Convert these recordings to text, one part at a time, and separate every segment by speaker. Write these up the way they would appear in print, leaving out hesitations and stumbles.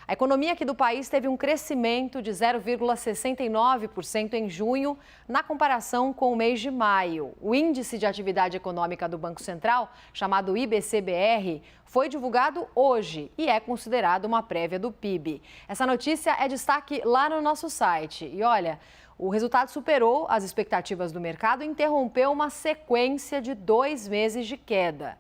Speaker 1: A economia aqui do país teve um crescimento de 0,69% em junho, na comparação com o mês de maio. O Índice de Atividade Econômica do Banco Central, chamado IBC-BR, foi divulgado hoje e é considerado uma prévia do PIB. Essa notícia é destaque lá no nosso site. E olha, o resultado superou as expectativas do mercado e interrompeu uma sequência de 2 meses de queda.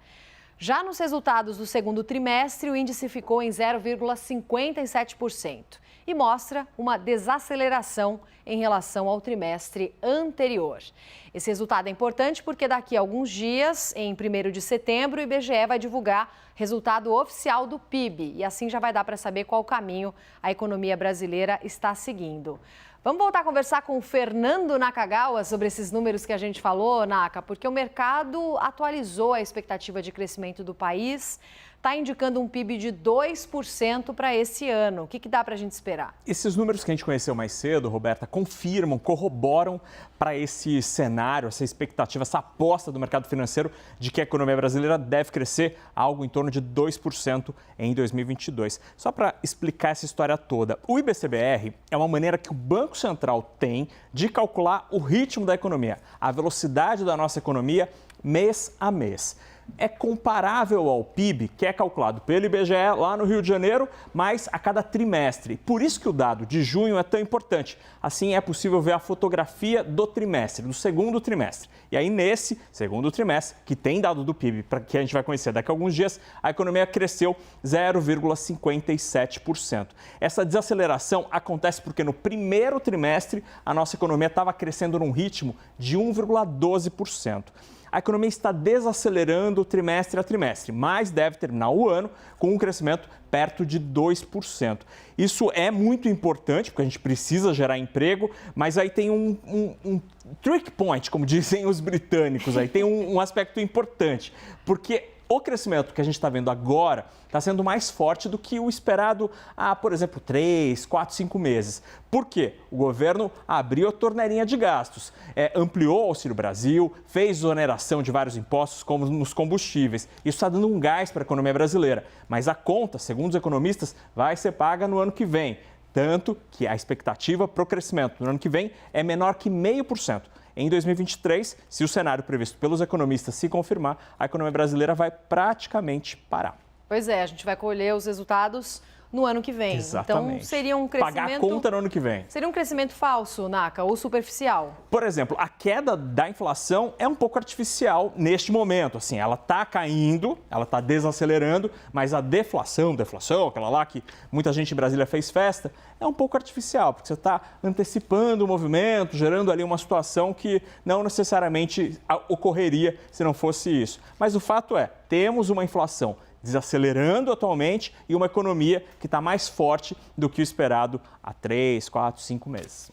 Speaker 1: Já nos resultados do segundo trimestre, o índice ficou em 0,57% e mostra uma desaceleração em relação ao trimestre anterior. Esse resultado é importante porque daqui a alguns dias, em 1º de setembro, o IBGE vai divulgar resultado oficial do PIB e assim já vai dar para saber qual caminho a economia brasileira está seguindo. Vamos voltar a conversar com o Fernando Nakagawa sobre esses números que a gente falou, Naka, porque o mercado atualizou a expectativa de crescimento do país, está indicando um PIB de 2% para esse ano. O que dá para a gente esperar?
Speaker 2: Esses números que a gente conheceu mais cedo, Roberta, confirmam, corroboram para esse cenário, essa expectativa, essa aposta do mercado financeiro de que a economia brasileira deve crescer algo em torno de 2% em 2022. Só para explicar essa história toda, o IBC-BR é uma maneira que o Banco Central tem de calcular o ritmo da economia, a velocidade da nossa economia mês a mês. É comparável ao PIB, que é calculado pelo IBGE lá no Rio de Janeiro, mas a cada trimestre. Por isso que o dado de junho é tão importante. Assim é possível ver a fotografia do trimestre, do segundo trimestre. E aí nesse segundo trimestre, que tem dado do PIB, que a gente vai conhecer daqui a alguns dias, a economia cresceu 0,57%. Essa desaceleração acontece porque no primeiro trimestre a nossa economia estava crescendo num ritmo de 1,12%. A economia está desacelerando trimestre a trimestre, mas deve terminar o ano com um crescimento perto de 2%. Isso é muito importante, porque a gente precisa gerar emprego, mas aí tem um trick point, como dizem os britânicos, aí tem um aspecto importante, porque o crescimento que a gente está vendo agora está sendo mais forte do que o esperado há, por exemplo, 3, 4, 5 meses. Por quê? O governo abriu a torneirinha de gastos, ampliou o Auxílio Brasil, fez exoneração de vários impostos, como nos combustíveis. Isso está dando um gás para a economia brasileira. Mas a conta, segundo os economistas, vai ser paga no ano que vem. Tanto que a expectativa para o crescimento no ano que vem é menor que 0,5%. Em 2023, se o cenário previsto pelos economistas se confirmar, a economia brasileira vai praticamente parar.
Speaker 1: Pois é, a gente vai colher os resultados no ano que vem.
Speaker 2: Exatamente.
Speaker 1: Então, seria um crescimento...
Speaker 2: Pagar a conta no ano que vem.
Speaker 1: Seria um crescimento falso, Naka, ou superficial?
Speaker 2: Por exemplo, a queda da inflação é um pouco artificial neste momento. Assim, ela está caindo, ela está desacelerando, mas a deflação, aquela lá que muita gente em Brasília fez festa, é um pouco artificial, porque você está antecipando o movimento, gerando ali uma situação que não necessariamente ocorreria se não fosse isso. Mas o fato é, temos uma inflação desacelerando atualmente e uma economia que está mais forte do que o esperado há 3, 4, 5 meses.